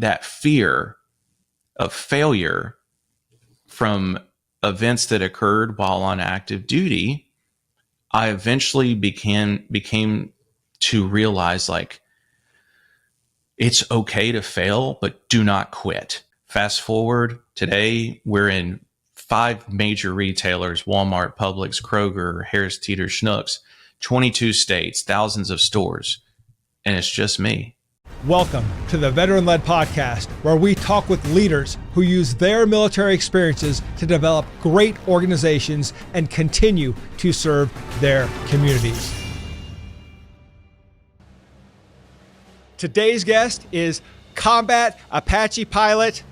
that fear of failure from events that occurred while on active duty, I eventually became to realize, like, it's okay to fail, but do not quit. Fast forward, today we're in 5 major retailers: Walmart, Publix, Kroger, Harris Teeter, Schnucks, 22 states, thousands of stores, and it's just me. Welcome to the Veteran-Led Podcast, where we talk with leaders who use their military experiences to develop great organizations and continue to serve their communities. Today's guest is combat Apache pilot,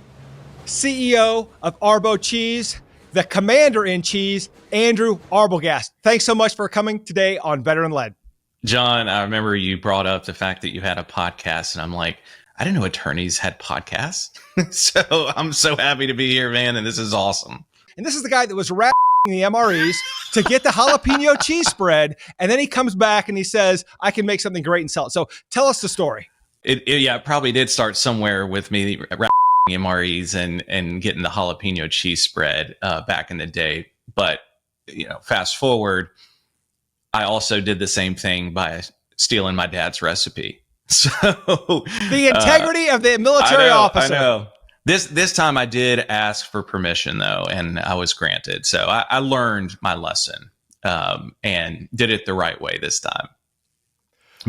CEO of Arbo Cheese, the Commander-in-Chief, Andrew Arbogast. Thanks so much for coming today on Veteran-Led. John, I remember you brought up the fact that you had a podcast, and I'm like, I didn't know attorneys had podcasts. So I'm so happy to be here, man, and this is awesome. And this is the guy that was rapping the MREs to get the jalapeno cheese spread, and then he comes back and he says, I can make something great and sell it. So tell us the story. It probably did start somewhere with me rapping MREs and getting the jalapeno cheese spread back in the day. But, fast forward, I also did the same thing by stealing my dad's recipe. So the integrity of the military officer. I know. This time I did ask for permission, though, and I was granted. So I learned my lesson and did it the right way this time.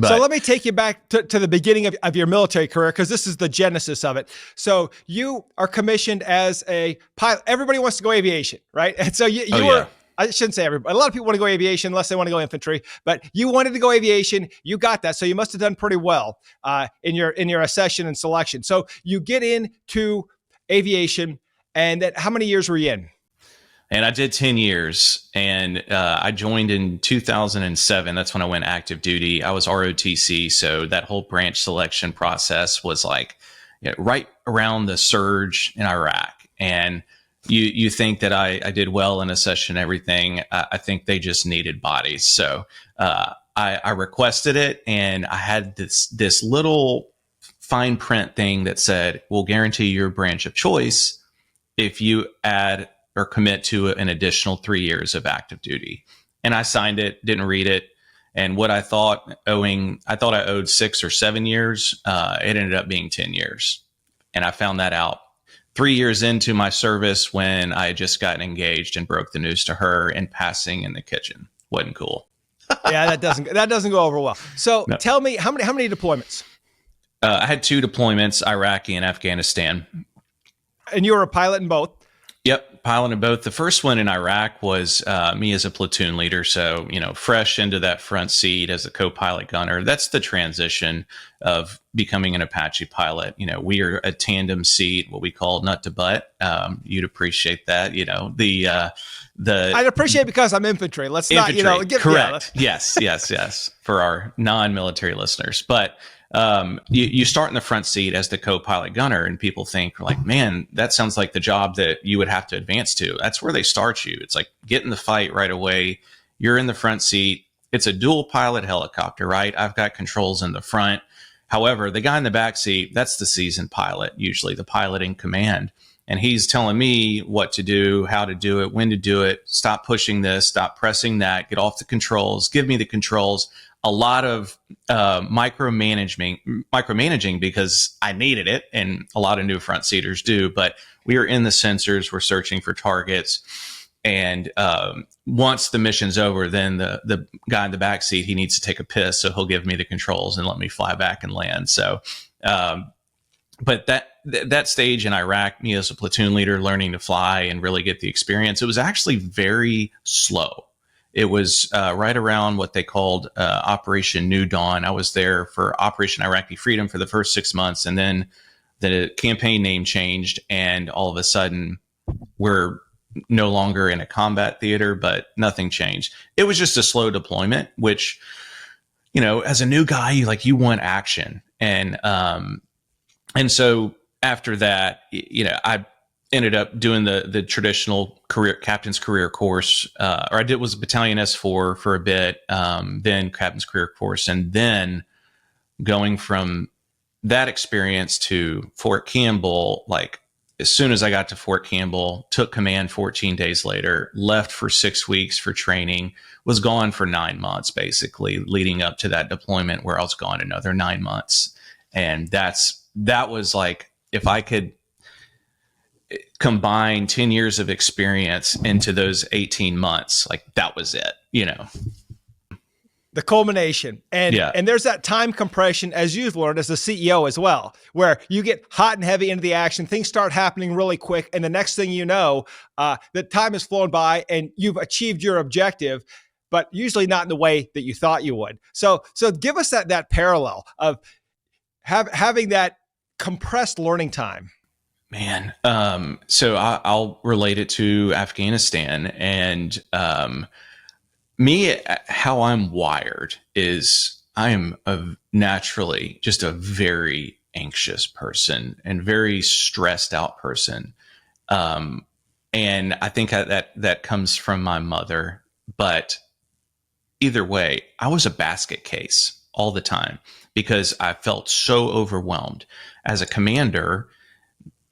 So let me take you back to the beginning of your military career, because this is the genesis of it. So you are commissioned as a pilot. Everybody wants to go aviation, right? And so you were. I shouldn't say everybody. A lot of people want to go aviation unless they want to go infantry, but you wanted to go aviation. You got that. So you must have done pretty well in your accession and selection. So you get into aviation, and how many years were you in? And I did 10 years, and I joined in 2007. That's when I went active duty. I was ROTC. So that whole branch selection process was like right around the surge in Iraq. And you think that I did well in a session and everything. I think they just needed bodies. So I requested it, and I had this little fine print thing that said, we'll guarantee your branch of choice if you add or commit to an additional 3 years of active duty. And I signed it, didn't read it. And what I thought I owed 6 or 7 years. It ended up being 10 years. And I found that out 3 years into my service when I had just gotten engaged and broke the news to her in passing in the kitchen. Wasn't cool. Yeah, that doesn't go over well. So no. Tell me, how many deployments? I had 2 deployments, Iraq and Afghanistan. And you were a pilot in both? Yep, pilot in both. The first one in Iraq was me as a platoon leader. So, fresh into that front seat as a co-pilot gunner. That's the transition of becoming an Apache pilot. We are a tandem seat, what we call nut to butt. You'd appreciate that. I'd appreciate it because I'm infantry. Let's infantry, not, correct. Yes. For our non-military listeners. But you start in the front seat as the co-pilot gunner, and people think like, man, that sounds like the job that you would have to advance to. That's where they start you. It's like get in the fight right away. You're in the front seat. It's a dual pilot helicopter, right? I've got controls in the front. However, the guy in the back seat, that's the seasoned pilot, usually the pilot in command. And he's telling me what to do, how to do it, when to do it. Stop pushing this, stop pressing that, get off the controls, give me the controls. A lot of micromanaging because I needed it, and a lot of new front seaters do. But we are in the sensors, we're searching for targets, and once the mission's over, then the guy in the back seat, he needs to take a piss, so he'll give me the controls and let me fly back and land. So, but that stage in Iraq, me as a platoon leader, learning to fly and really get the experience, it was actually very slow. It was right around what they called Operation New Dawn. I was there for Operation Iraqi Freedom for the first 6 months, and then the campaign name changed, and all of a sudden we're no longer in a combat theater, but nothing changed. It was just a slow deployment, which, as a new guy, you want action. And so after that, I ended up doing the traditional captain's career course, or I was battalion S4 for a bit, then captain's career course, and then going from that experience to Fort Campbell, like as soon as I got to Fort Campbell, took command 14 days later, left for 6 weeks for training, was gone for 9 months, basically leading up to that deployment where I was gone another 9 months. And that was like, if I could combine 10 years of experience into those 18 months, like that was it, The culmination. And there's that time compression, as you've learned as a CEO as well, where you get hot and heavy into the action, things start happening really quick. And the next thing you know, the time has flown by and you've achieved your objective, but usually not in the way that you thought you would. So give us that parallel of having that compressed learning time. Man. So I'll relate it to Afghanistan, and me, how I'm wired is I am naturally just a very anxious person and very stressed out person. And I think that comes from my mother, but either way, I was a basket case all the time because I felt so overwhelmed. As a commander,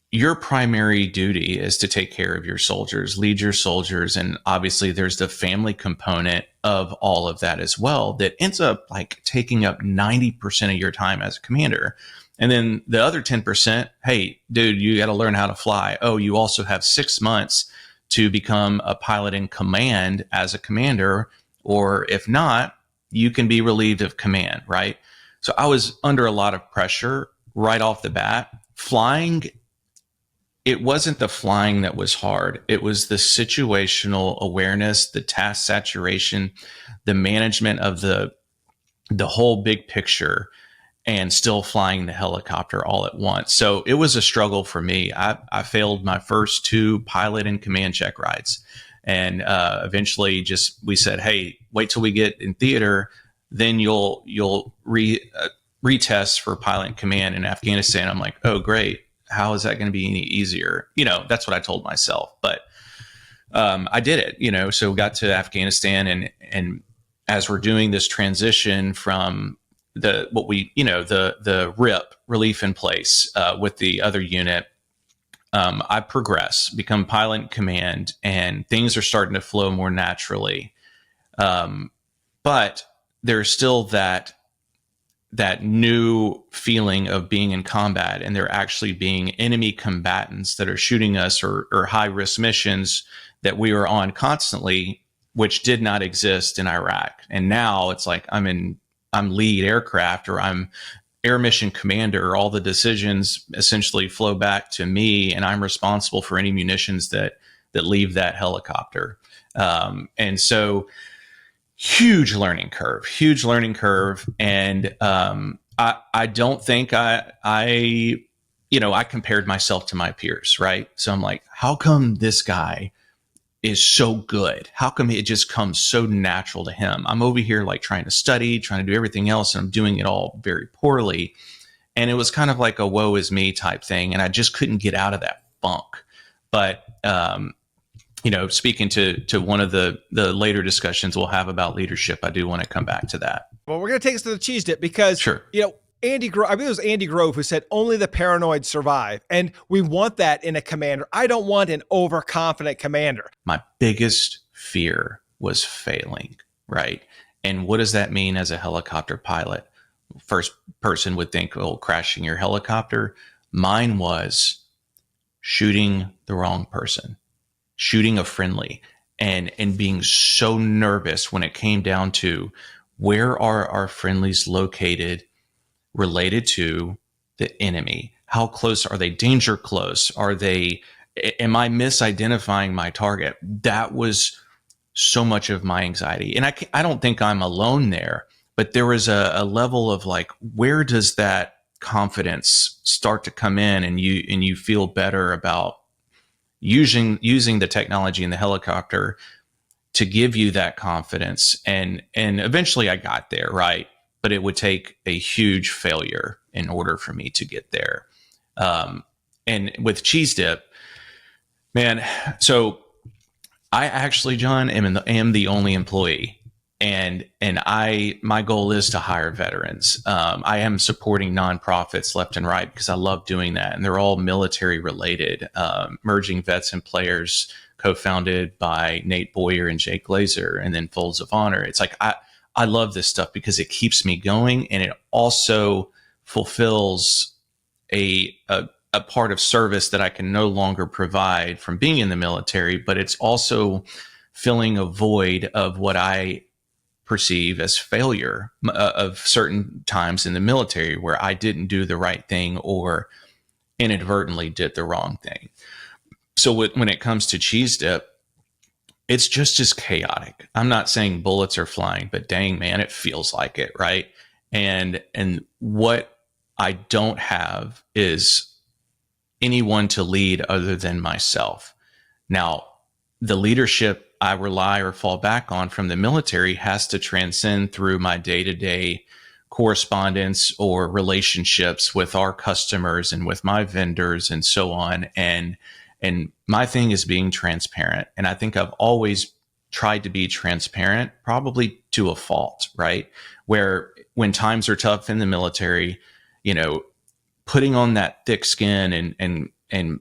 your primary duty is to take care of your soldiers, lead your soldiers. And obviously there's the family component of all of that as well that ends up like taking up 90% of your time as a commander. And then the other 10%, hey, dude, you got to learn how to fly. Oh, you also have 6 months to become a pilot in command as a commander. Or if not, you can be relieved of command, right? So I was under a lot of pressure right off the bat. Flying, it wasn't the flying that was hard. It was the situational awareness, the task saturation, the management of the whole big picture, and still flying the helicopter all at once. So it was a struggle for me. I failed my first 2 pilot and command check rides. And eventually we said, hey, wait till we get in theater, then you'll retest for pilot and command in Afghanistan. I'm like, oh, great. How is that going to be any easier? That's what I told myself. But I did it, so got to Afghanistan, and as we're doing this transition from the RIP, relief in place, with the other unit, I progress, become pilot in command, and things are starting to flow more naturally. But there's still that new feeling of being in combat, and there actually being enemy combatants that are shooting us, or high risk missions that we were on constantly, which did not exist in Iraq. And now it's like I'm lead aircraft, or I'm air mission commander. All the decisions essentially flow back to me, and I'm responsible for any munitions that leave that helicopter. And so huge learning curve. And I don't think I compared myself to my peers, right? So I'm like, how come this guy is so good? How come it just comes so natural to him? I'm over here like trying to study, trying to do everything else, and I'm doing it all very poorly. And it was kind of like a woe is me type thing. And I just couldn't get out of that funk. But, speaking to one of the later discussions we'll have about leadership, I do want to come back to that. Well, we're going to take us to the cheese dip because, sure. Andy Grove, I believe it was Andy Grove who said, only the paranoid survive. And we want that in a commander. I don't want an overconfident commander. My biggest fear was failing, right? And what does that mean as a helicopter pilot? First person would think, oh, crashing your helicopter. Mine was shooting the wrong person, shooting a friendly, and being so nervous when it came down to where are our friendlies located related to the enemy? How close are they? Danger close? Am I misidentifying my target? That was so much of my anxiety. And I don't think I'm alone there, but there was a level of like, where does that confidence start to come in, and you feel better about using the technology in the helicopter to give you that confidence. And eventually I got there, right? But it would take a huge failure in order for me to get there. And with Cheese Dip, man, so I actually, John, am the only employee My goal is to hire veterans. I am supporting nonprofits left and right because I love doing that, and they're all military related. Merging Vets and Players, co-founded by Nate Boyer and Jake Glazer, and then Folds of Honor. It's like I love this stuff because it keeps me going, and it also fulfills a part of service that I can no longer provide from being in the military, but it's also filling a void of what I perceive as failure of certain times in the military where I didn't do the right thing or inadvertently did the wrong thing. So when it comes to Cheese Dip, it's just as chaotic. I'm not saying bullets are flying, but dang, man, it feels like it, right? And what I don't have is anyone to lead other than myself. Now, the leadership I rely or fall back on from the military has to transcend through my day-to-day correspondence or relationships with our customers and with my vendors and so on. And my thing is being transparent. And I think I've always tried to be transparent, probably to a fault, right? Where when times are tough in the military, putting on that thick skin and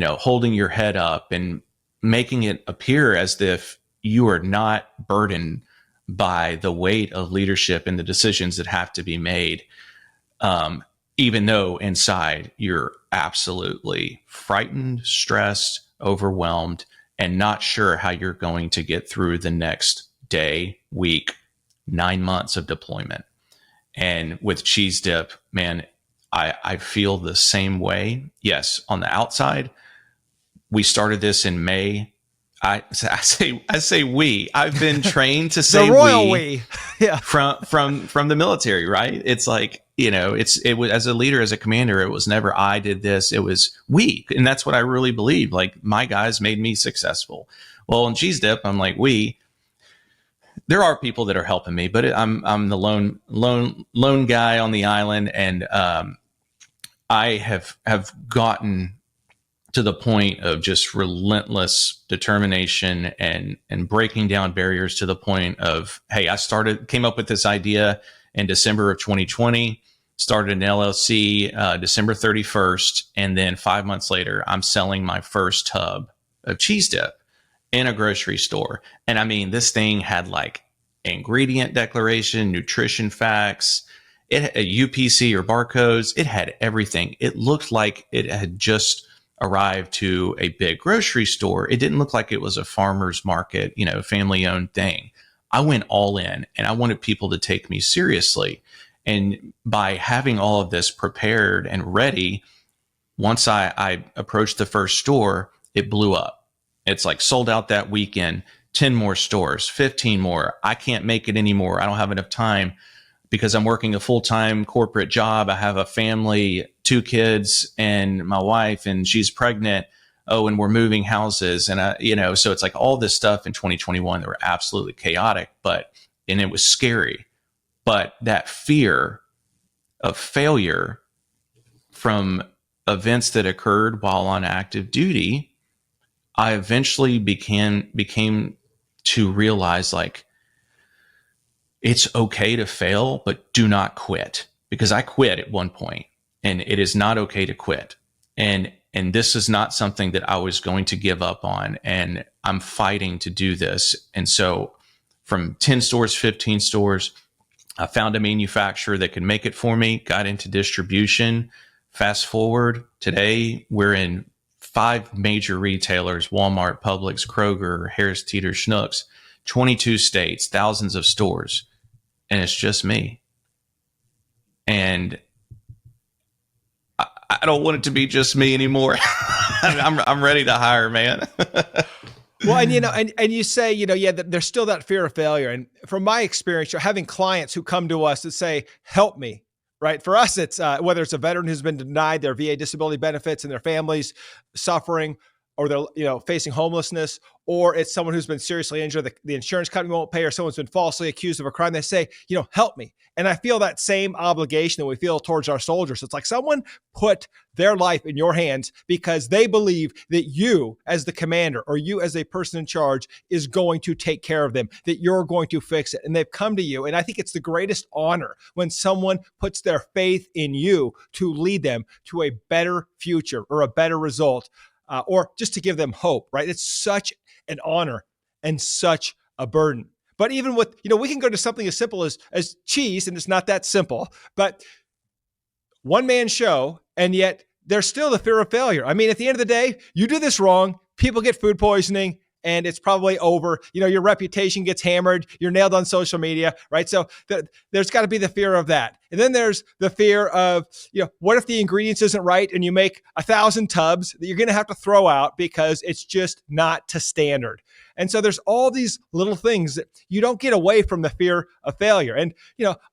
holding your head up and making it appear as if you are not burdened by the weight of leadership and the decisions that have to be made, even though inside you're absolutely frightened, stressed, overwhelmed, and not sure how you're going to get through the next day, week, 9 months of deployment. And with Cheese Dip, man, I feel the same way. Yes, on the outside, we started this in May. I say we. I've been trained to say the royal we. Yeah. from the military, right? It's like, it was, as a leader, as a commander, it was never I did this. It was we, and that's what I really believe. Like, my guys made me successful. Well, in Cheese Dip, I'm like we. There are people that are helping me, but I'm the lone guy on the island, and I have gotten to the point of just relentless determination and breaking down barriers to the point of, hey, came up with this idea in December of 2020, started an LLC December 31st, and then 5 months later, I'm selling my first tub of Cheese Dip in a grocery store. And I mean, this thing had like ingredient declaration, nutrition facts, it had a UPC or barcodes. It had everything. It looked like it had just arrived to a big grocery store. It didn't look like it was a farmer's market, family owned thing. I went all in, and I wanted people to take me seriously. And by having all of this prepared and ready, once I approached the first store, it blew up. It's like sold out that weekend, 10 more stores, 15 more. I can't make it anymore. I don't have enough time because I'm working a full-time corporate job. I have a family, 2 kids, and my wife, and she's pregnant. Oh, and we're moving houses. And, so it's like all this stuff in 2021 that were absolutely chaotic, and it was scary. But that fear of failure from events that occurred while on active duty, I eventually became to realize, like, it's okay to fail, but do not quit. Because I quit at one point, and it is not okay to quit. And this is not something that I was going to give up on. And I'm fighting to do this. And so from 10 stores, 15 stores, I found a manufacturer that could make it for me, got into distribution. Fast forward, today we're in 5 major retailers: Walmart, Publix, Kroger, Harris Teeter, Schnucks, 22 states, thousands of stores. And it's just me. And I don't want it to be just me anymore. I'm ready to hire, man. Well, and you say, there's still that fear of failure. And from my experience, you're having clients who come to us that say, help me, right? For us, it's whether it's a veteran who's been denied their VA disability benefits and their families suffering, or they're, facing homelessness, or it's someone who's been seriously injured, the insurance company won't pay, or someone's been falsely accused of a crime. They say, help me. And I feel that same obligation that we feel towards our soldiers. It's like someone put their life in your hands because they believe that you as the commander, or you as a person in charge, is going to take care of them, that you're going to fix it. And they've come to you. And I think it's the greatest honor when someone puts their faith in you to lead them to a better future or a better result, or just to give them hope, right? It's such an honor and such a burden. But even with, we can go to something as simple as cheese, and it's not that simple, but one man show, and yet there's still the fear of failure. I mean, at the end of the day, you do this wrong, people get food poisoning, and it's probably over. Your reputation gets hammered. You're nailed on social media, right? So there's got to be the fear of that. And then there's the fear of, what if the ingredients isn't right and you make 1,000 tubs that you're going to have to throw out because it's just not to standard. And so there's all these little things that you don't get away from the fear of failure. And,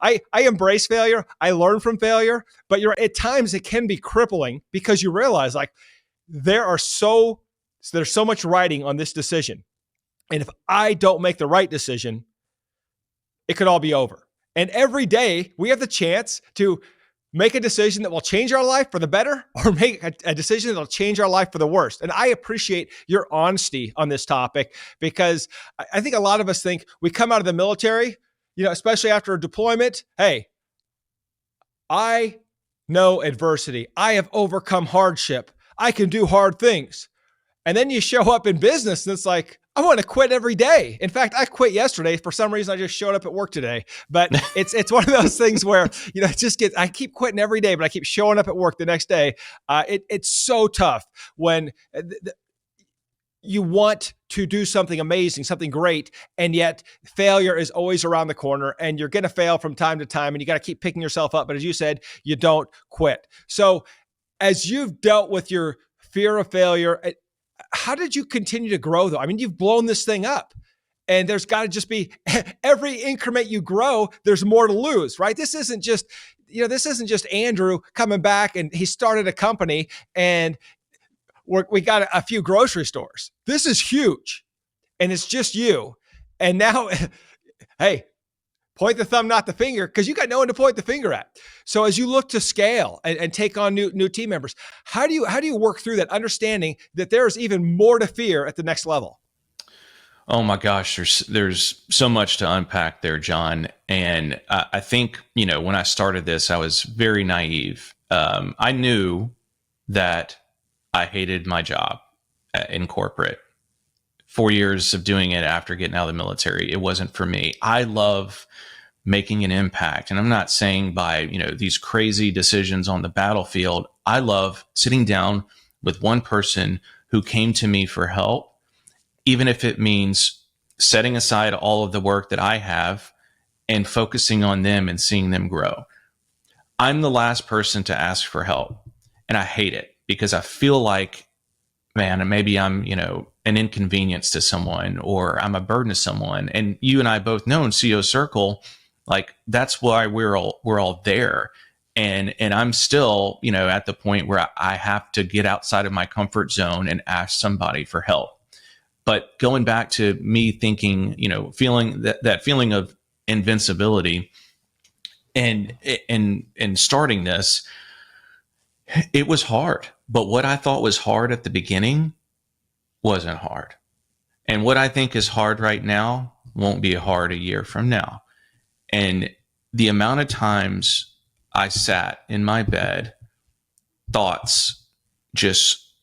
I embrace failure. I learn from failure, but at times it can be crippling because you realize there's so much riding on this decision. And if I don't make the right decision, it could all be over. And every day we have the chance to make a decision that will change our life for the better, or make a decision that will change our life for the worst. And I appreciate your honesty on this topic, because I think a lot of us think we come out of the military, especially after a deployment. Hey, I know adversity. I have overcome hardship. I can do hard things. And then you show up in business and it's like, I want to quit every day. In fact, I quit yesterday. For some reason, I just showed up at work today. But it's one of those things where, I keep quitting every day, but I keep showing up at work the next day. It's so tough when you want to do something amazing, something great, and yet failure is always around the corner, and you're going to fail from time to time, and you got to keep picking yourself up. But as you said, you don't quit. So as you've dealt with your fear of failure, how did you continue to grow though? I mean, you've blown this thing up, and there's got to just be every increment you grow, there's more to lose, right? This isn't just Andrew coming back and he started a company and we got a few grocery stores. This is huge, and it's just you. And now, hey, point the thumb, not the finger, because you got no one to point the finger at. So as you look to scale and take on new team members, how do you work through that, understanding that there's even more to fear at the next level? Oh my gosh, there's so much to unpack there, John. And I think, when I started this, I was very naive. I knew that I hated my job in corporate. 4 years of doing it after getting out of the military, it wasn't for me. I love making an impact. And I'm not saying by, these crazy decisions on the battlefield. I love sitting down with one person who came to me for help, even if it means setting aside all of the work that I have and focusing on them and seeing them grow. I'm the last person to ask for help, and I hate it because I feel like, man, maybe I'm, an inconvenience to someone, or I'm a burden to someone. And you and I both know in CEO Circle, that's why we're all there. And I'm still, at the point where I have to get outside of my comfort zone and ask somebody for help. But going back to me thinking, feeling that feeling of invincibility and starting this, it was hard. But what I thought was hard at the beginning wasn't hard. And what I think is hard right now won't be hard a year from now. And the amount of times I sat in my bed, thoughts just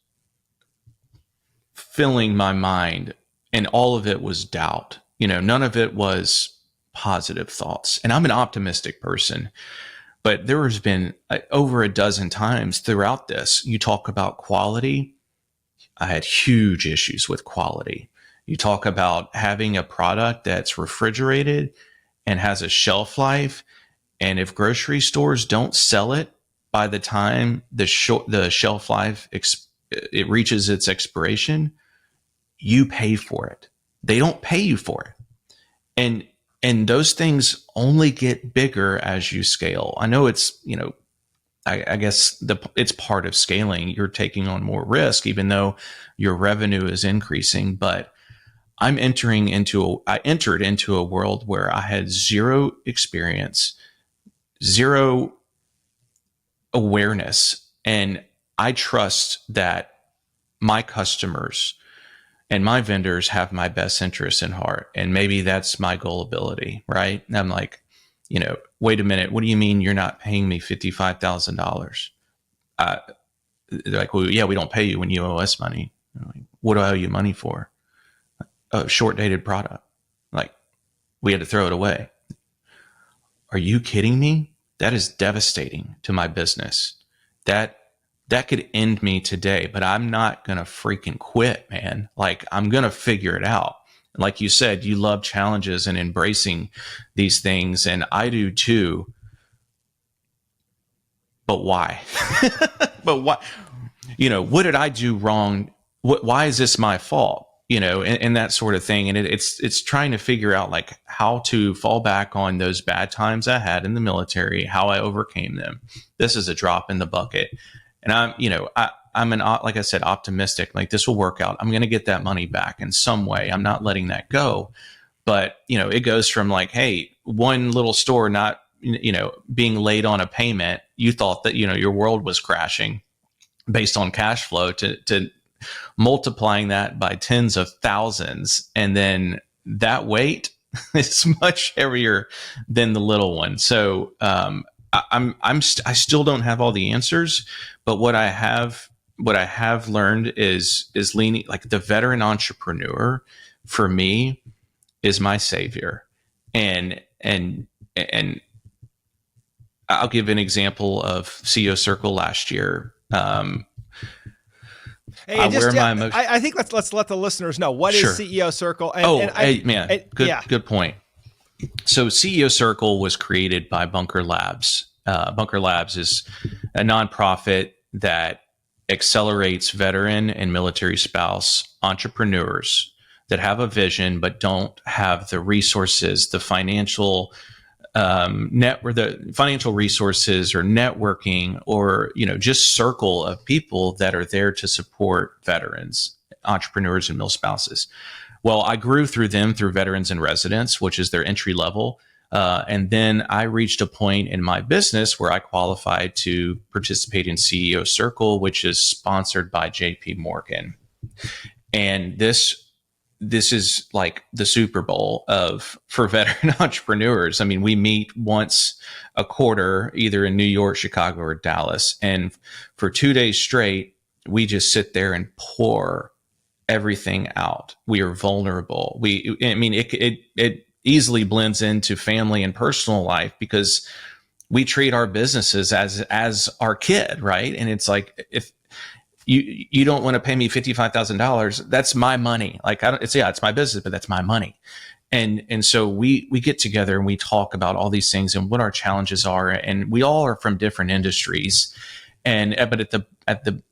filling my mind, and all of it was doubt. None of it was positive thoughts. And I'm an optimistic person, but there has been over a dozen times throughout this. You talk about quality. I had huge issues with quality. You talk about having a product that's refrigerated and has a shelf life, and if grocery stores don't sell it by the time the shelf life it reaches its expiration, you pay for it. They don't pay you for it, and those things only get bigger as you scale. I know it's I guess it's part of scaling. You're taking on more risk, even though your revenue is increasing. But I entered into a world where I had zero experience, zero awareness, and I trust that my customers and my vendors have my best interests in heart. And maybe that's my gullibility, right? And I'm like, wait a minute, what do you mean you're not paying me $55,000? They're like, well, yeah, we don't pay you when you owe us money. Like, what do I owe you money for? A short dated product. Like, we had to throw it away. Are you kidding me? That is devastating to my business. That could end me today, but I'm not going to freaking quit, man. Like, I'm going to figure it out. Like you said, you love challenges and embracing these things, and I do too. But why? But why? What did I do wrong? Why is this my fault? And that sort of thing. And it's trying to figure out like how to fall back on those bad times I had in the military, how I overcame them. This is a drop in the bucket. And I'm like I said, optimistic, like this will work out. I'm going to get that money back in some way. I'm not letting that go. But, it goes from like, hey, one little store not, being late on a payment. You thought that, your world was crashing based on cash flow to multiplying that by tens of thousands. And then that weight is much heavier than the little one. So, I still don't have all the answers, but what I have learned is leaning, like the veteran entrepreneur for me is my savior. And I'll give an example of CEO Circle last year. Hey, I think let's let the listeners know what is CEO Circle. Good point. So CEO Circle was created by Bunker Labs. Bunker Labs is a nonprofit that accelerates veteran and military spouse entrepreneurs that have a vision but don't have the resources, the financial the financial resources or networking or just circle of people that are there to support veterans, entrepreneurs, and mil spouses. Well, I grew through Veterans in Residence, which is their entry level. And then I reached a point in my business where I qualified to participate in CEO Circle, which is sponsored by JP Morgan. And this is like the Super Bowl for veteran entrepreneurs. I mean, we meet once a quarter, either in New York, Chicago, or Dallas. And for 2 days straight, we just sit there and pour everything out. We are vulnerable. It easily blends into family and personal life because we treat our businesses as our kid, right? And it's like, if you don't want to pay me $55,000, that's my money. Like, it's my business, but that's my money. And so we get together and we talk about all these things and what our challenges are. And we all are from different industries. But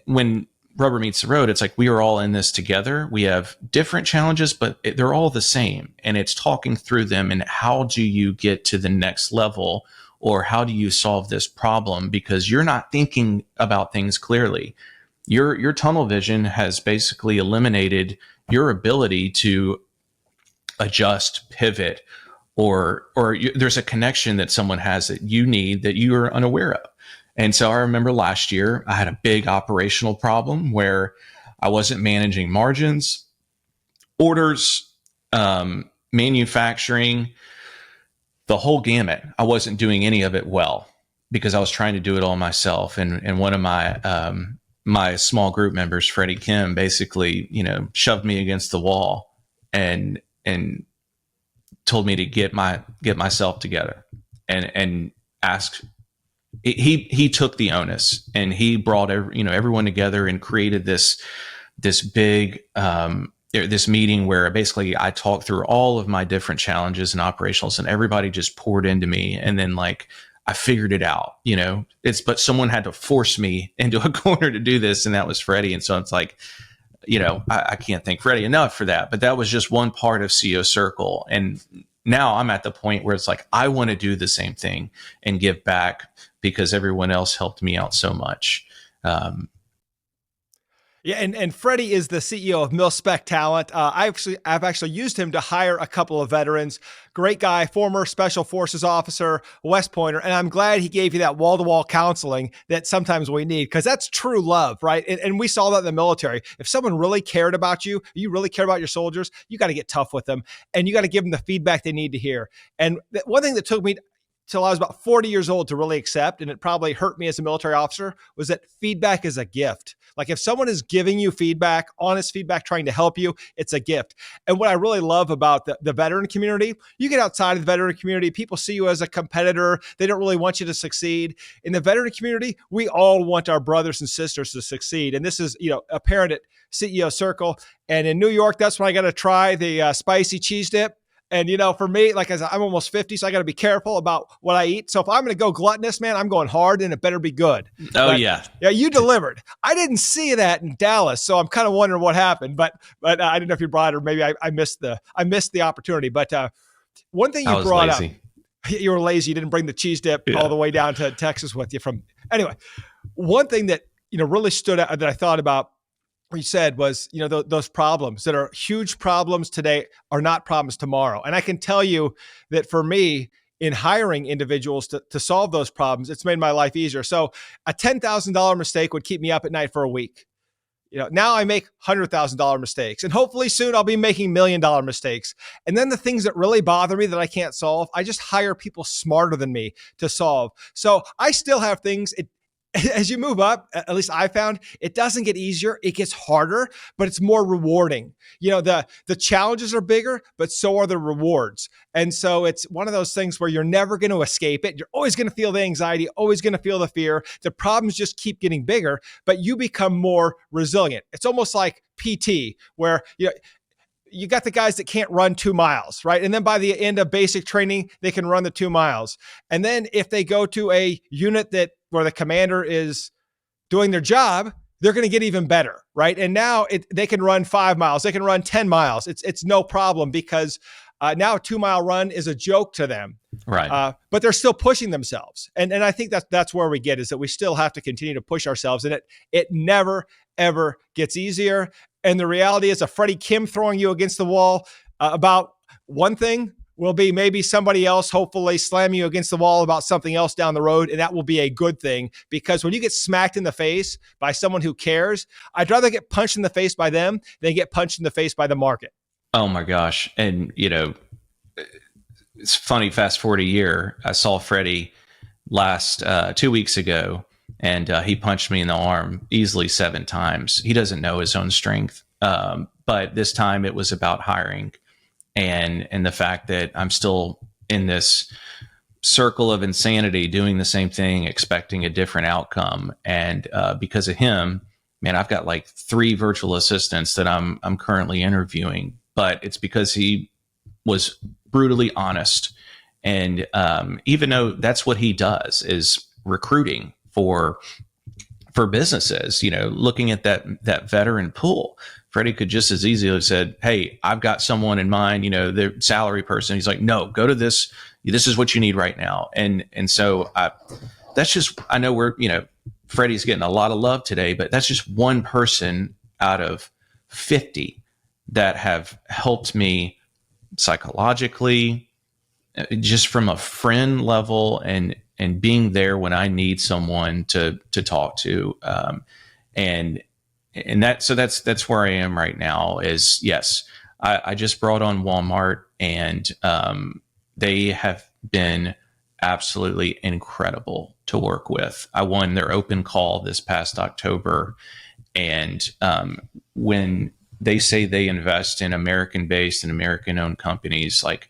when rubber meets the road, it's like we are all in this together. We have different challenges, but they're all the same. And it's talking through them and how do you get to the next level, or how do you solve this problem? Because you're not thinking about things clearly. Your tunnel vision has basically eliminated your ability to adjust, pivot, or there's a connection that someone has that you need that you are unaware of. And so I remember last year, I had a big operational problem where I wasn't managing margins, orders, manufacturing, the whole gamut. I wasn't doing any of it well because I was trying to do it all myself. And one of my small group members, Freddie Kim, basically, shoved me against the wall and told me to get myself together and asked. He took the onus and he brought everyone together and created this big this meeting where basically I talked through all of my different challenges and operationals, and everybody just poured into me. And then like I figured it out, but someone had to force me into a corner to do this, and that was Freddie. And so it's like, I can't thank Freddie enough for that. But that was just one part of CEO Circle, and now I'm at the point where it's like, I want to do the same thing and give back because everyone else helped me out so much. Yeah, and Freddie is the CEO of Mil-Spec Talent. I've actually used him to hire a couple of veterans. Great guy, former Special Forces officer, West Pointer, and I'm glad he gave you that wall-to-wall counseling that sometimes we need, because that's true love, right? And we saw that in the military. If someone really cared about you, you really care about your soldiers, you got to get tough with them, and you got to give them the feedback they need to hear. And one thing that took me till I was about 40 years old to really accept, and it probably hurt me as a military officer, was that feedback is a gift. Like if someone is giving you feedback, honest feedback, trying to help you, it's a gift. And what I really love about the veteran community, you get outside of the veteran community, people see you as a competitor. They don't really want you to succeed. In the veteran community, we all want our brothers and sisters to succeed. And this is, apparent at CEO Circle. And in New York, that's when I got to try the spicy cheese dip. And, for me, like I'm almost 50, so I got to be careful about what I eat. So if I'm going to go gluttonous, man, I'm going hard, and it better be good. Yeah, you delivered. I didn't see that in Dallas, so I'm kind of wondering what happened. But I don't know if you brought it, or maybe I missed the opportunity. But one thing you brought up, you were lazy. You didn't bring the cheese dip all the way down to Texas with you. Anyway, one thing that really stood out that I thought about, what you said was, those problems that are huge problems today are not problems tomorrow. And I can tell you that for me, in hiring individuals to solve those problems, it's made my life easier. So a $10,000 mistake would keep me up at night for a week. Now I make $100,000 mistakes, and hopefully soon I'll be making $1 million mistakes. And then the things that really bother me that I can't solve, I just hire people smarter than me to solve. So I still have things. As you move up, at least I found, it doesn't get easier. It gets harder, but it's more rewarding. The challenges are bigger, but so are the rewards. And so it's one of those things where you're never going to escape it. You're always going to feel the anxiety, always going to feel the fear. The problems just keep getting bigger, but you become more resilient. It's almost like PT, where you got the guys that can't run 2 miles, right? And then by the end of basic training, they can run the 2 miles. And then if they go to a unit where the commander is doing their job, they're going to get even better, right? And now they can run 5 miles, they can run 10 miles. It's no problem, because now a 2 mile run is a joke to them, right? But they're still pushing themselves, and I think that's where we get, is that we still have to continue to push ourselves, and it never ever gets easier. And the reality is, a Freddie Kim throwing you against the wall about one thing will be maybe somebody else hopefully slamming you against the wall about something else down the road. And that will be a good thing, because when you get smacked in the face by someone who cares, I'd rather get punched in the face by them than get punched in the face by the market. Oh my gosh. And, it's funny, fast forward a year, I saw Freddie last 2 weeks ago, and he punched me in the arm easily 7 times. He doesn't know his own strength. But this time it was about hiring, and the fact that I'm still in this circle of insanity, doing the same thing, expecting a different outcome. And because of him, man, I've got like 3 virtual assistants that I'm currently interviewing, but it's because he was brutally honest. And even though that's what he does, is recruiting for businesses, looking at that veteran pool, Freddie could just as easily have said, "Hey, I've got someone in mind, the salary person." He's like, "No, go to this. This is what you need right now." And so that's just, I know Freddie's getting a lot of love today, but that's just one person out of 50 that have helped me psychologically, just from a friend level, and being there when I need someone to talk to. And that's where I am right now. Is, yes, I just brought on Walmart, and they have been absolutely incredible to work with. I won their open call this past October. And when they say they invest in American-based and American-owned companies, like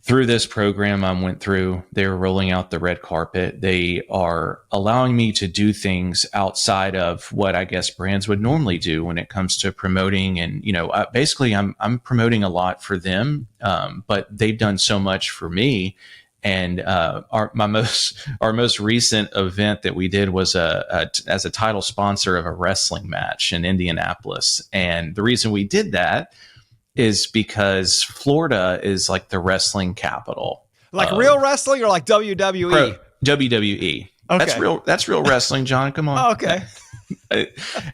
through this program I went through, they're rolling out the red carpet. They are allowing me to do things outside of what I guess brands would normally do when it comes to promoting. And, basically I'm promoting a lot for them, but they've done so much for me. And our most recent event that we did was as a title sponsor of a wrestling match in Indianapolis. And the reason we did that is because Florida is like the wrestling capital. Like real wrestling or like WWE? WWE. Okay. That's real wrestling, John. Come on. Oh, okay.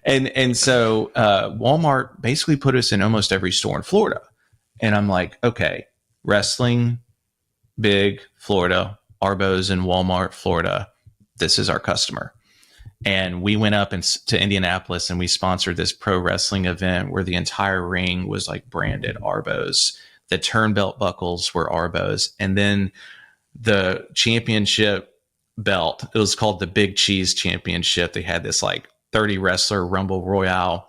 And so Walmart basically put us in almost every store in Florida. And I'm like, okay, wrestling, big, Florida, Arbo's in Walmart, Florida. This is our customer. And we went up to Indianapolis and we sponsored this pro wrestling event where the entire ring was like branded Arbo's. The turnbelt buckles were Arbo's. And then the championship belt, it was called the Big Cheese Championship. They had this like 30 wrestler Rumble Royale.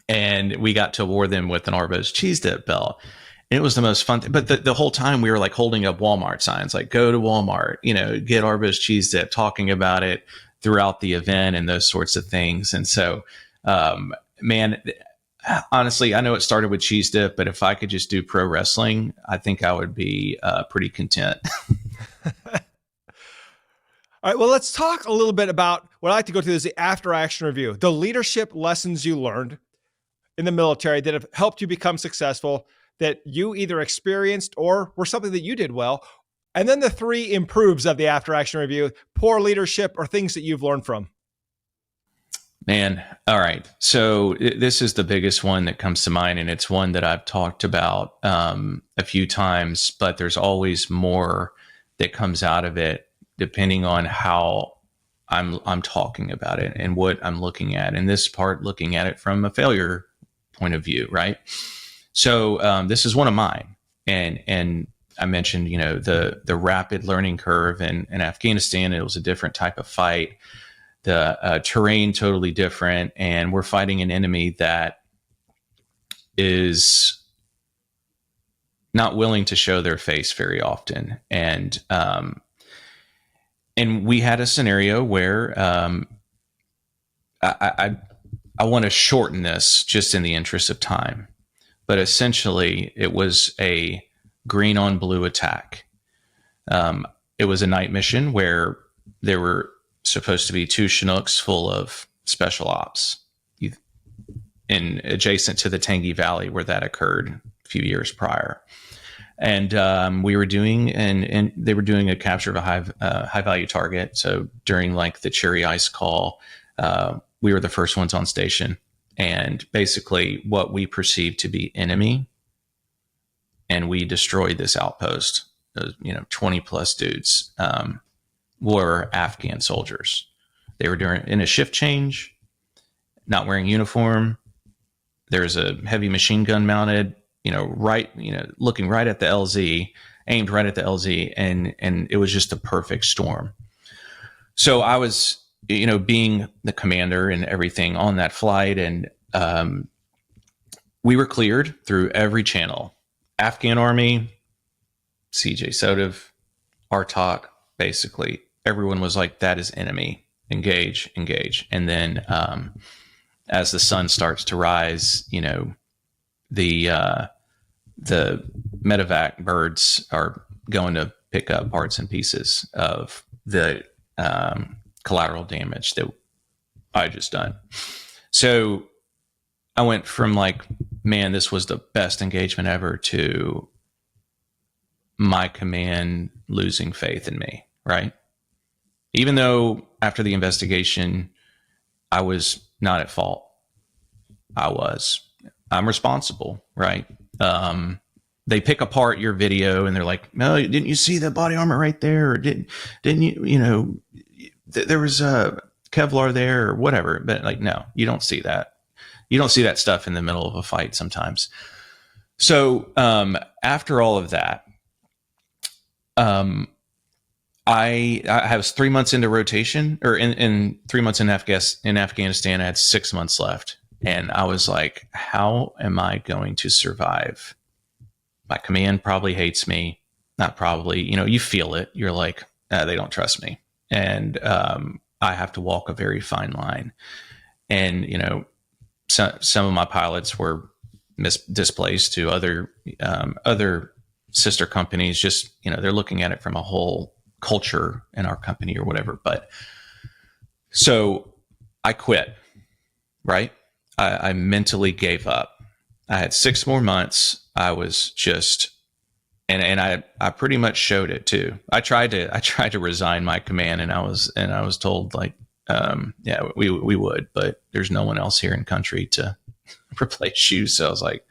And we got to award them with an Arbo's cheese dip belt. And it was the most fun thing. But the whole time we were like holding up Walmart signs, like go to Walmart, get Arbo's cheese dip, talking about it throughout the event and those sorts of things. And so, man, honestly, I know it started with cheese dip, but if I could just do pro wrestling, I think I would be pretty content. All right. Well, let's talk a little bit about what I like to go to is the after action review, the leadership lessons you learned in the military that have helped you become successful, that you either experienced or were something that you did well. And then the 3 improves of the after action review, poor leadership or things that you've learned from. Man. All right. So this is the biggest one that comes to mind. And it's one that I've talked about a few times, but there's always more that comes out of it depending on how I'm talking about it and what I'm looking at. And this part, looking at it from a failure point of view, right? So this is one of mine, and I mentioned the rapid learning curve in Afghanistan. It was a different type of fight, the terrain totally different, and we're fighting an enemy that is not willing to show their face very often, and we had a scenario where I want to shorten this just in the interest of time. But essentially, it was a green on blue attack. It was a night mission where there were supposed to be 2 Chinooks full of special ops adjacent to the Tangi Valley where that occurred a few years prior. And we were doing, and they were doing a capture of a high value target. So during like the cherry ice call, we were the first ones on station. And basically what we perceived to be enemy, and we destroyed this outpost. 20 plus dudes were Afghan soldiers. They were in a shift change, not wearing uniform. There's a heavy machine gun mounted, looking right at the LZ, aimed right at the LZ, and it was just a perfect storm. So I was being the commander and everything on that flight. And we were cleared through every channel, Afghan Army, CJ Sotiv, RTOC, basically everyone was like, that is enemy, engage. And then as the sun starts to rise, the medevac birds are going to pick up parts and pieces of the collateral damage that I just done. So I went from like, man, this was the best engagement ever, to my command losing faith in me, right? Even though after the investigation, I was not at fault. I'm responsible, right? They pick apart your video and they're like, no, didn't you see the body armor right there? Or didn't you, there was a Kevlar there or whatever. But like, no, you don't see that. You don't see that stuff in the middle of a fight sometimes. So after all of that, I was 3 months into rotation, or in 3 months in Afghanistan. I had 6 months left. And I was like, how am I going to survive? My command probably hates me. Not probably, you feel it. You're like, they don't trust me. And I have to walk a very fine line. And, some of my pilots were displaced to other sister companies. Just, they're looking at it from a whole culture in our company or whatever. But so I quit, right? I mentally gave up. I had 6 more months. I was just, and I pretty much showed it too. I tried to resign my command, and I was told like, yeah, we would, but there's no one else here in country to replace you. So I was like,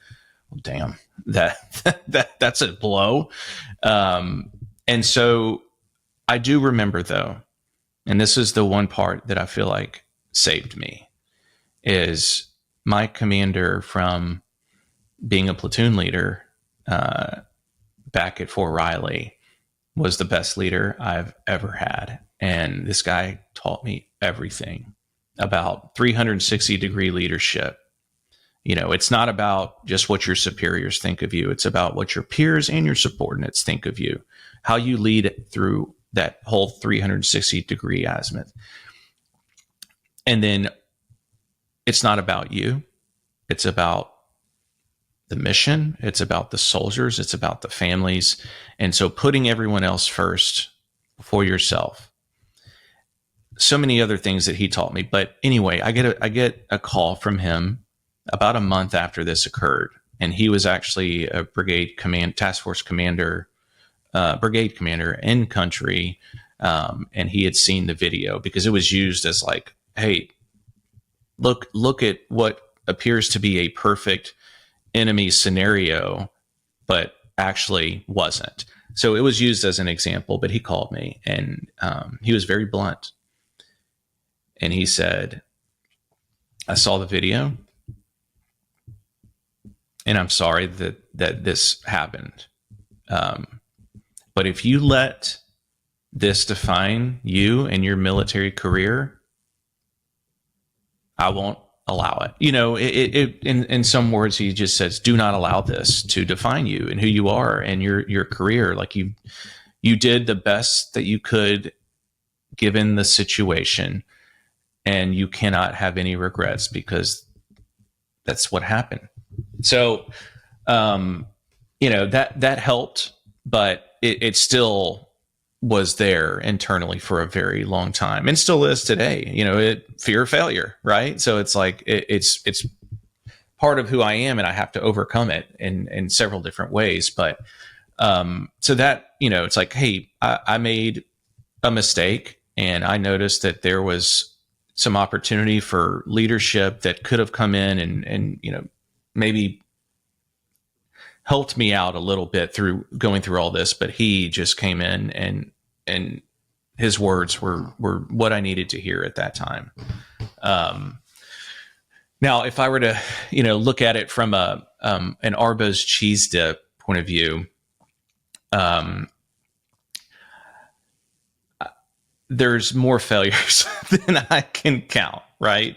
well, damn, that's a blow. And so I do remember though, and this is the one part that I feel like saved me, is my commander from being a platoon leader back at Fort Riley was the best leader I've ever had. And this guy taught me everything about 360-degree leadership. You know, it's not about just what your superiors think of you. It's about what your peers and your subordinates think of you, how you lead through that whole 360-degree azimuth. And then it's not about you. It's about the mission. It's about the soldiers. It's about the families. And so putting everyone else first before yourself. So many other things that he taught me. But anyway, I get a call from him about a month after this occurred. And he was actually a task force commander, brigade commander in country. And he had seen the video because it was used as like, hey, look at what appears to be a perfect enemy scenario, but actually wasn't. So it was used as an example, but he called me and he was very blunt. And he said, I saw the video and I'm sorry that this happened. But if you let this define you and your military career, I won't allow it. You know, in some words, he just says, do not allow this to define you and who you are and your career. Like you did the best that you could given the situation, and you cannot have any regrets because that's what happened. So, you know, that helped, but it still was there internally for a very long time and still is today. You know, fear of failure, right? So it's like it's part of who I am, and I have to overcome it in several different ways. But so that, you know, it's like, hey, I made a mistake, and I noticed that there was some opportunity for leadership that could have come in and you know, maybe helped me out a little bit through going through all this, but he just came in and his words were what I needed to hear at that time. Now, if I were to, you know, look at it from an Arbo's cheese dip point of view, there's more failures than I can count, right?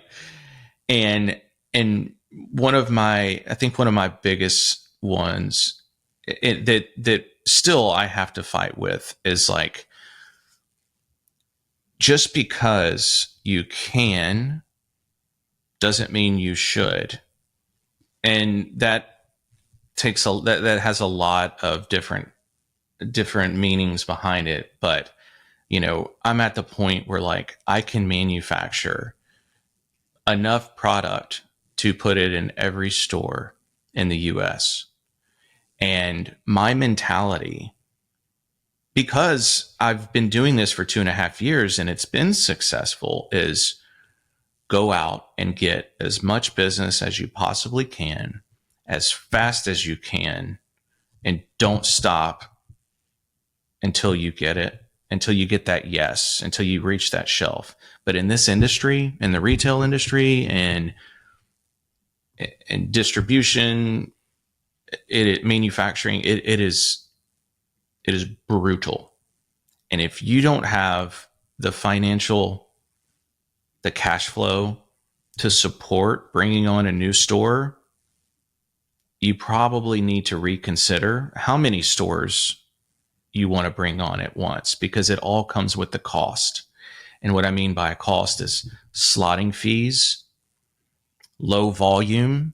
And one of my biggest ones that still I have to fight with is like, just because you can doesn't mean you should. And that takes that has a lot of different meanings behind it. But, you know, I'm at the point where like I can manufacture enough product to put it in every store in the US. And my mentality, because I've been doing this for 2.5 years and it's been successful, is go out and get as much business as you possibly can, as fast as you can, and don't stop until you get it, until you get that yes, until you reach that shelf. But in this industry, in the retail industry and distribution, manufacturing, it is brutal. And if you don't have the cash flow to support bringing on a new store, you probably need to reconsider how many stores you want to bring on at once, because it all comes with the cost. And what I mean by a cost is slotting fees, low volume.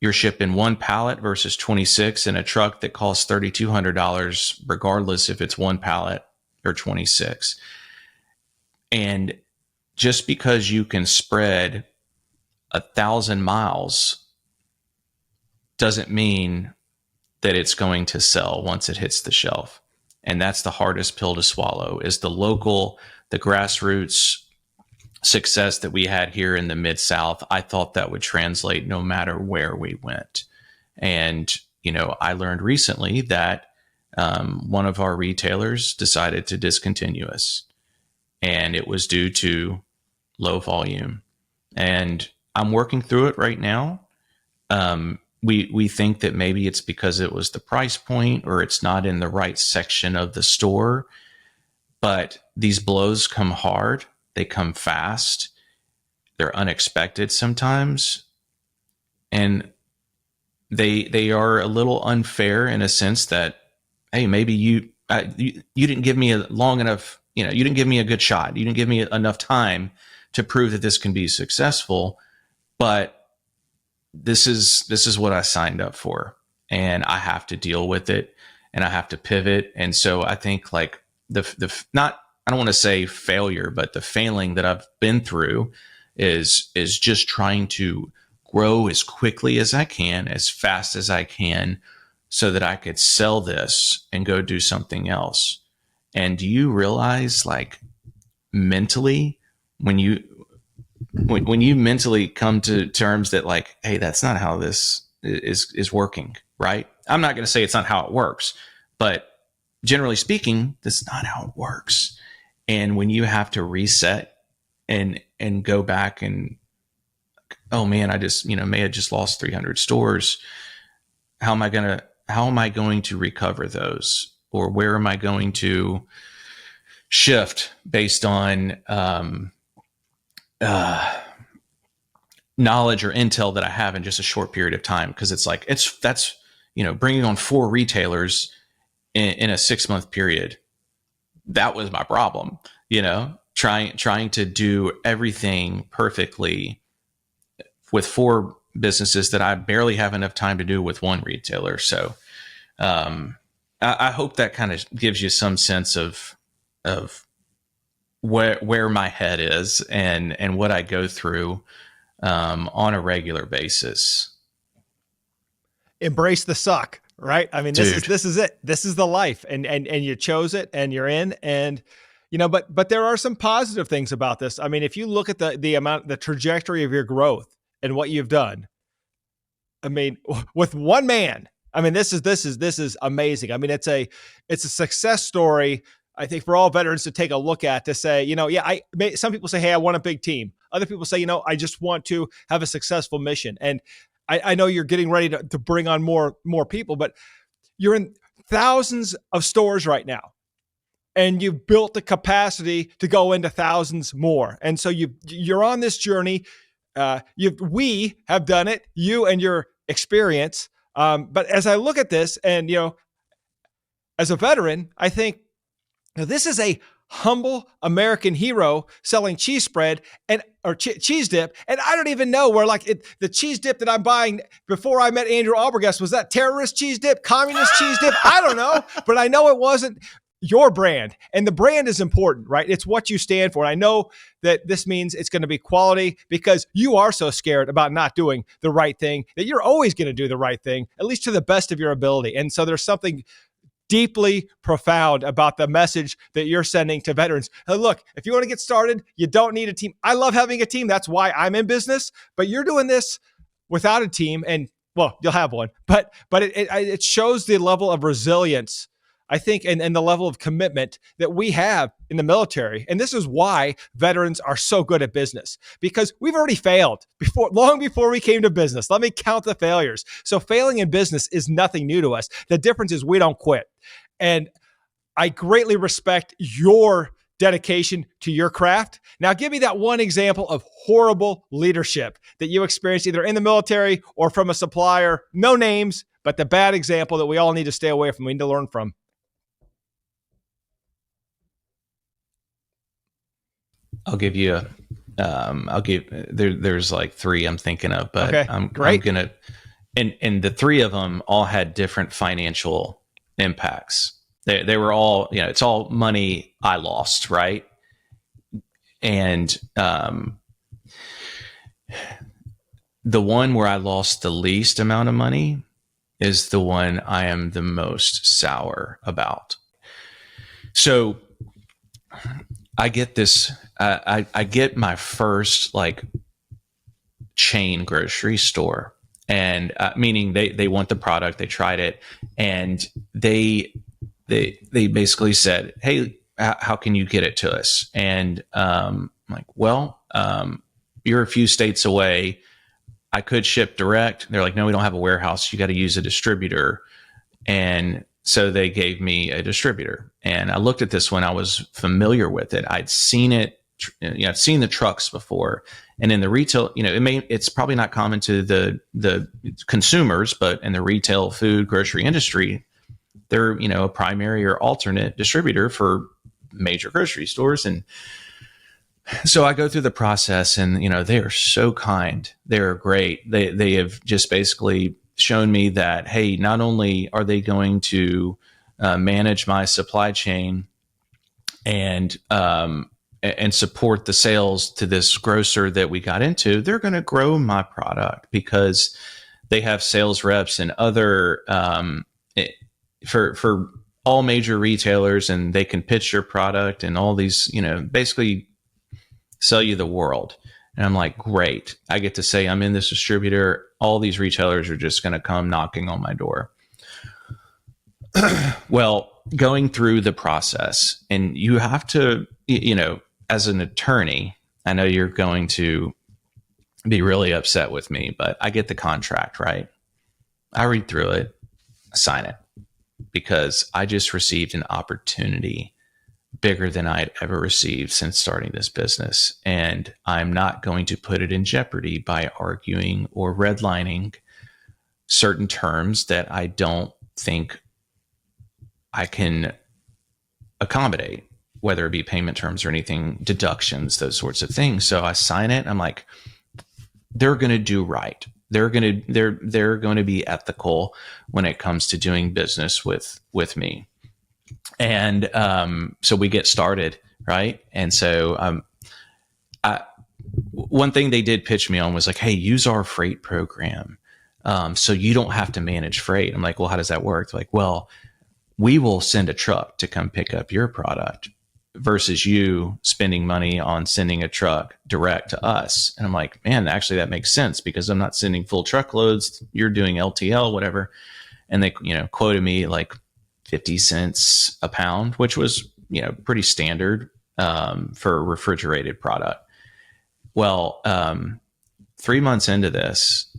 You're shipping one pallet versus 26 in a truck that costs $3,200, regardless if it's one pallet or 26. And just because you can spread 1,000 miles doesn't mean that it's going to sell once it hits the shelf. And that's the hardest pill to swallow, is the grassroots success that we had here in the Mid-South. I thought that would translate no matter where we went. And, I learned recently that one of our retailers decided to discontinue us, and it was due to low volume. And I'm working through it right now. We think that maybe it's because it was the price point, or it's not in the right section of the store. But these blows come hard. They come fast. They're unexpected sometimes. And they are a little unfair in a sense that, hey, maybe you didn't give me a long enough, you didn't give me a good shot. You didn't give me enough time to prove that this can be successful. But this is what I signed up for, and I have to deal with it, and I have to pivot. And so I think, like, I don't want to say failure, but the failing that I've been through is just trying to grow as quickly as I can, as fast as I can, so that I could sell this and go do something else. And do you realize, like, mentally, when you mentally come to terms that, like, hey, that's not how this is working, right? I'm not going to say it's not how it works, but generally speaking, that's not how it works. And when you have to reset and go back and, oh man, I just, may have just lost 300 stores. How am I going to recover those? Or where am I going to shift based on knowledge or intel that I have in just a short period of time? Because that's bringing on 4 retailers in a 6-month period. That was my problem, trying to do everything perfectly with 4 businesses that I barely have enough time to do with 1 retailer. So I hope that kind of gives you some sense of where my head is and what I go through on a regular basis. Embrace the suck, right? I mean, this is it. This is the life, and you chose it, and you're in, and but there are some positive things about this. I mean, if you look at the trajectory of your growth and what you've done, I mean, with 1 man, I mean, this is amazing. I mean, it's a success story, I think, for all veterans to take a look at, to say, some people say, hey, I want a big team. Other people say, I just want to have a successful mission. And I know you're getting ready to bring on more people, but you're in thousands of stores right now, and you've built the capacity to go into thousands more. And so you're on this journey. We have done it, you and your experience. But as I look at this, and as a veteran, I think this is a humble American hero selling cheese spread or cheese dip. And I don't even know where, like, the cheese dip that I'm buying before I met Andrew Arbogast, was that terrorist cheese dip, communist cheese dip? I don't know, but I know it wasn't your brand. And the brand is important, right? It's what you stand for. And I know that this means it's going to be quality, because you are so scared about not doing the right thing that you're always going to do the right thing, at least to the best of your ability. And so there's something deeply profound about the message that you're sending to veterans. Hey, look, if you want to get started, you don't need a team. I love having a team. That's why I'm in business. But you're doing this without a team, and, well, you'll have one. But it shows the level of resilience, I think, and the level of commitment that we have in the military. And this is why veterans are so good at business, because we've already failed long before we came to business. Let me count the failures. So failing in business is nothing new to us. The difference is we don't quit. And I greatly respect your dedication to your craft. Now, give me that one example of horrible leadership that you experienced either in the military or from a supplier. No names, but the bad example that we all need to stay away from, we need to learn from. I'll give you there's like 3 I'm thinking of, but okay, I'm great. going to, and the 3 of them all had different financial impacts. They were all, it's all money I lost, right? And the one where I lost the least amount of money is the one I am the most sour about. So I get this, I get my first like chain grocery store, and meaning they want the product, they tried it, and they basically said, hey, how can you get it to us? And I'm like, well, you're a few states away. I could ship direct. They're like, no, we don't have a warehouse. You got to use a distributor. And so they gave me a distributor. And I looked at this when I was familiar with it. I'd seen it, I've seen the trucks before. And in the retail, it's probably not common to the consumers, but in the retail food grocery industry, they're, a primary or alternate distributor for major grocery stores. And so I go through the process, and, they are so kind. They're great. They have just basically shown me that, hey, not only are they going to manage my supply chain and support the sales to this grocer that we got into, they're going to grow my product because they have sales reps and other for all major retailers, and they can pitch your product and all these, basically sell you the world. And I'm like, great. I get to say I'm in this distributor. All these retailers are just going to come knocking on my door. Well, going through the process, and you have to, as an attorney, I know you're going to be really upset with me, but I get the contract, right? I read through it, I sign it, because I just received an opportunity bigger than I'd ever received since starting this business. And I'm not going to put it in jeopardy by arguing or redlining certain terms that I don't think I can accommodate, whether it be payment terms or anything, deductions, those sorts of things. So I sign it. I'm like, they're going to do right. They're going to be ethical when it comes to doing business with me. And so we get started, right? And so one thing they did pitch me on was like, hey, use our freight program so you don't have to manage freight. I'm like, well, how does that work? They're like, well, we will send a truck to come pick up your product versus you spending money on sending a truck direct to us. And I'm like, man, actually that makes sense because I'm not sending full truckloads. You're doing LTL, whatever. And they, quoted me like 50 cents a pound, which was, pretty standard for a refrigerated product. Well, 3 months into this,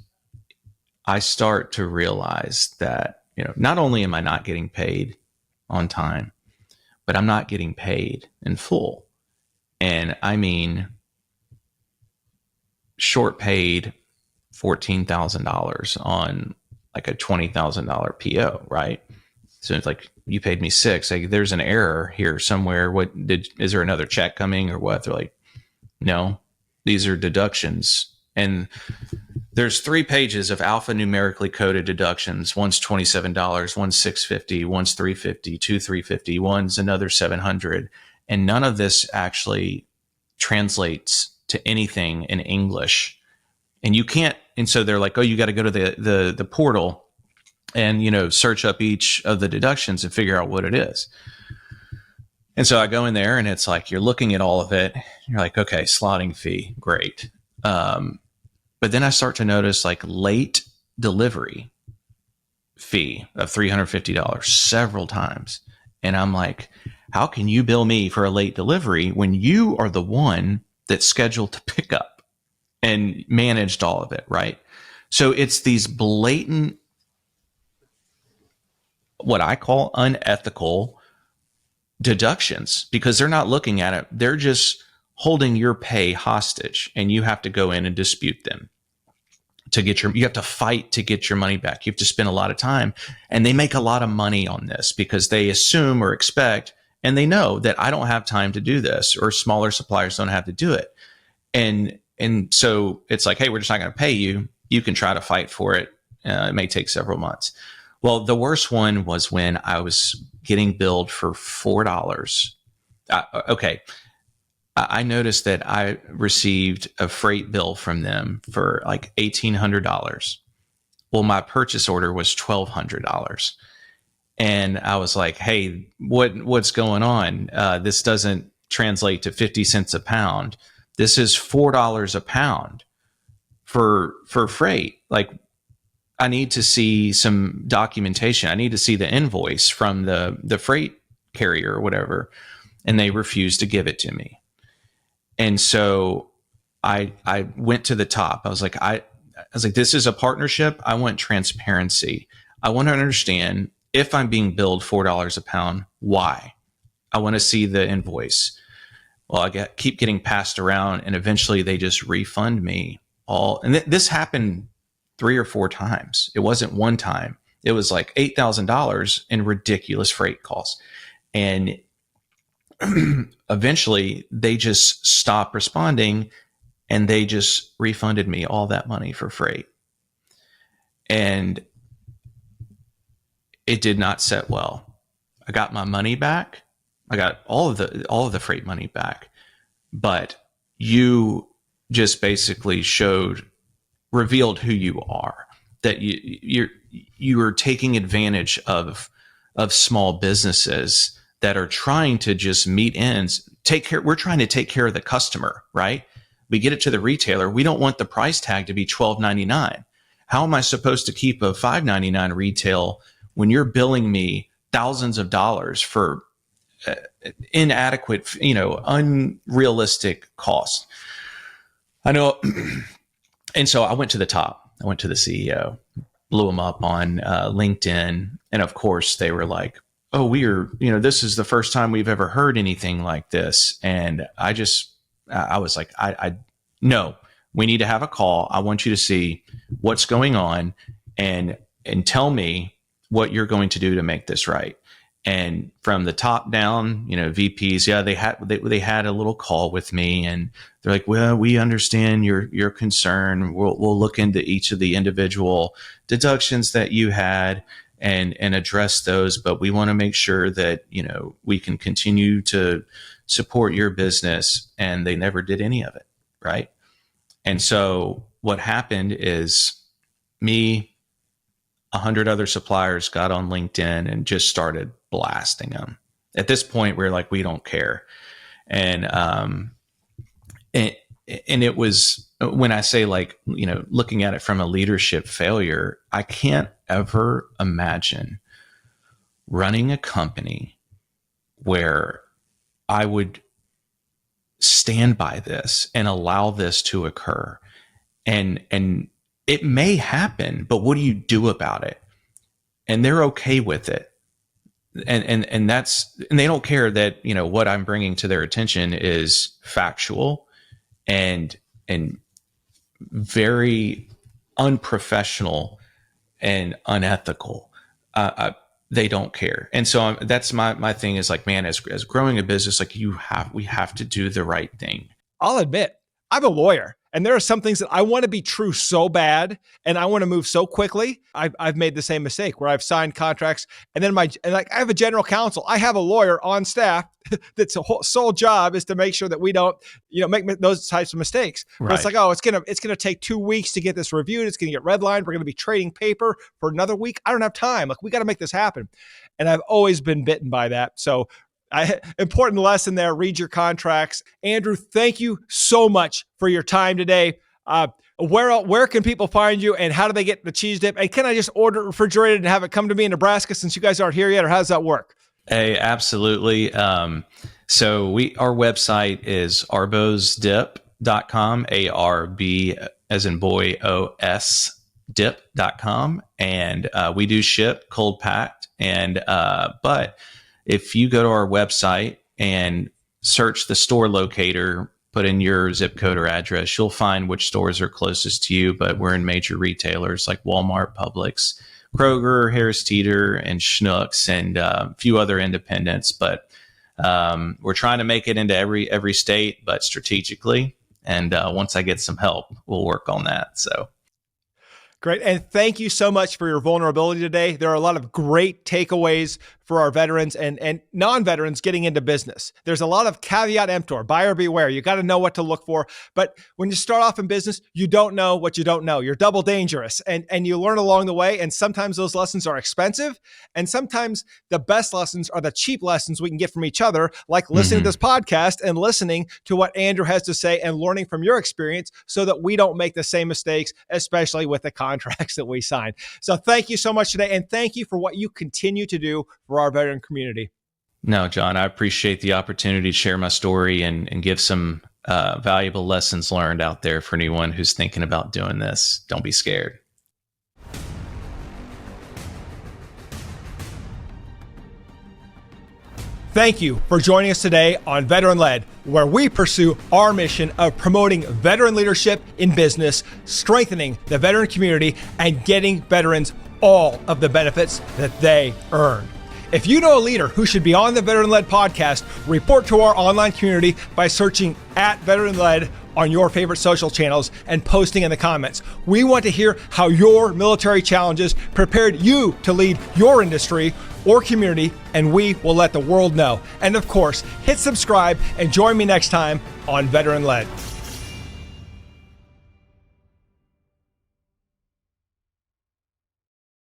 I start to realize that, not only am I not getting paid on time, but I'm not getting paid in full. And I mean, short paid $14,000 on like a $20,000 PO, right? So it's like, you paid me $6,000. Like, there's an error here somewhere. Is there another check coming or what? They're like, no, these are deductions. And there's 3 pages of alphanumerically coded deductions. One's $27, one's $650, one's $350, two $350, one's another $700. And none of this actually translates to anything in English. And you can't, and so they're like, oh, you got to go to the portal and, search up each of the deductions and figure out what it is. And so I go in there and it's like, you're looking at all of it. You're like, okay, slotting fee, great. But then I start to notice like late delivery fee of $350 several times. And I'm like, how can you bill me for a late delivery when you are the one that's scheduled to pick up and managed all of it, right? So it's these blatant, what I call unethical deductions, because they're not looking at it. They're just holding your pay hostage, and you have to go in and dispute them to get you have to fight to get your money back. You have to spend a lot of time, and they make a lot of money on this because they assume or expect, and they know that I don't have time to do this, or smaller suppliers don't have to do it. And so it's like, hey, we're just not going to pay you. You can try to fight for it. It may take several months. Well, the worst one was when I was getting billed for $4. Okay. I noticed that I received a freight bill from them for like $1,800. Well, my purchase order was $1,200. And I was like, hey, what's going on? This doesn't translate to 50 cents a pound. This is $4 a pound for freight. Like, I need to see some documentation. I need to see the invoice from the freight carrier or whatever. And they refused to give it to me. And so I went to the top. I was like, this is a partnership. I want transparency. I want to understand if I'm being billed $4 a pound, why? I want to see the invoice. Well, keep getting passed around, and eventually they just refund me all. And this happened 3 or 4 times. It wasn't one time. It was like $8,000 in ridiculous freight costs. And eventually they just stopped responding, and they just refunded me all that money for freight. And it did not set well. I got my money back. I got all of the freight money back. But you just basically revealed who you are, that you are taking advantage of small businesses that are trying to just meet ends. We're trying to take care of the customer, right? We get it to the retailer. We don't want the price tag to be $12.99. How am I supposed to keep a $5.99 retail when you're billing me thousands of dollars for inadequate, unrealistic costs? I know. And so I went to the top. I went to the CEO, blew him up on LinkedIn. And of course they were like, oh, this is the first time we've ever heard anything like this. And I was like, no, we need to have a call. I want you to see what's going on and tell me what you're going to do to make this right. And from the top down, VPs, they had a little call with me, and they're like, well, we understand your concern. We'll look into each of the individual deductions that you had and address those, but we want to make sure that, we can continue to support your business. And they never did any of it. Right. And so what happened is 100 other suppliers got on LinkedIn and just started blasting them. At this point, we're like, we don't care. And it was, when I say, like, looking at it from a leadership failure, I can't ever imagine running a company where I would stand by this and allow this to occur. And it may happen, but what do you do about it? And they're okay with it. And they don't care that, what I'm bringing to their attention is factual and very unprofessional and unethical. They don't care. And so that's my thing is like, man, as growing a business, like we have to do the right thing. I'll admit, I'm a lawyer, and there are some things that I want to be true so bad, and I want to move so quickly. I've made the same mistake where I've signed contracts, and then I have a general counsel. I have a lawyer on staff that's sole job is to make sure that we don't, make those types of mistakes. Right. But it's like, oh, it's gonna take 2 weeks to get this reviewed. It's gonna get redlined. We're gonna be trading paper for another week. I don't have time. Like, we got to make this happen. And I've always been bitten by that. So important lesson there. Read your contracts. Andrew, thank you so much for your time today. Where can people find you, and how do they get the cheese dip? And can I just order it refrigerated and have it come to me in Nebraska since you guys aren't here yet, or how does that work? Hey, absolutely. So our website is arbosdip.com, ARB as in boy, OS dip.com. And we do ship cold packed. And but if you go to our website and search the store locator, put in your zip code or address, you'll find which stores are closest to you. But we're in major retailers like Walmart, Publix, Kroger, Harris Teeter, and Schnucks, and a few other independents. But we're trying to make it into every state, but strategically. And once I get some help, we'll work on that. So. Great. And thank you so much for your vulnerability today. There are a lot of great takeaways for our veterans and non-veterans getting into business. There's a lot of caveat emptor, buyer beware. You got to know what to look for. But when you start off in business, you don't know what you don't know. You're double dangerous, and you learn along the way. And sometimes those lessons are expensive. And sometimes the best lessons are the cheap lessons we can get from each other, like listening to this podcast and listening to what Andrew has to say and learning from your experience so that we don't make the same mistakes, especially with the contracts that we sign. So thank you so much today. And thank you for what you continue to do for our veteran community. No, John, I appreciate the opportunity to share my story and give some valuable lessons learned out there for anyone who's thinking about doing this. Don't be scared. Thank you for joining us today on Veteran Led, where we pursue our mission of promoting veteran leadership in business, strengthening the veteran community, and getting veterans all of the benefits that they earn. If you know a leader who should be on the Veteran Led podcast, report to our online community by searching @Veteran Led on your favorite social channels and posting in the comments. We want to hear how your military challenges prepared you to lead your industry or community, and we will let the world know. And of course, hit subscribe and join me next time on Veteran Led.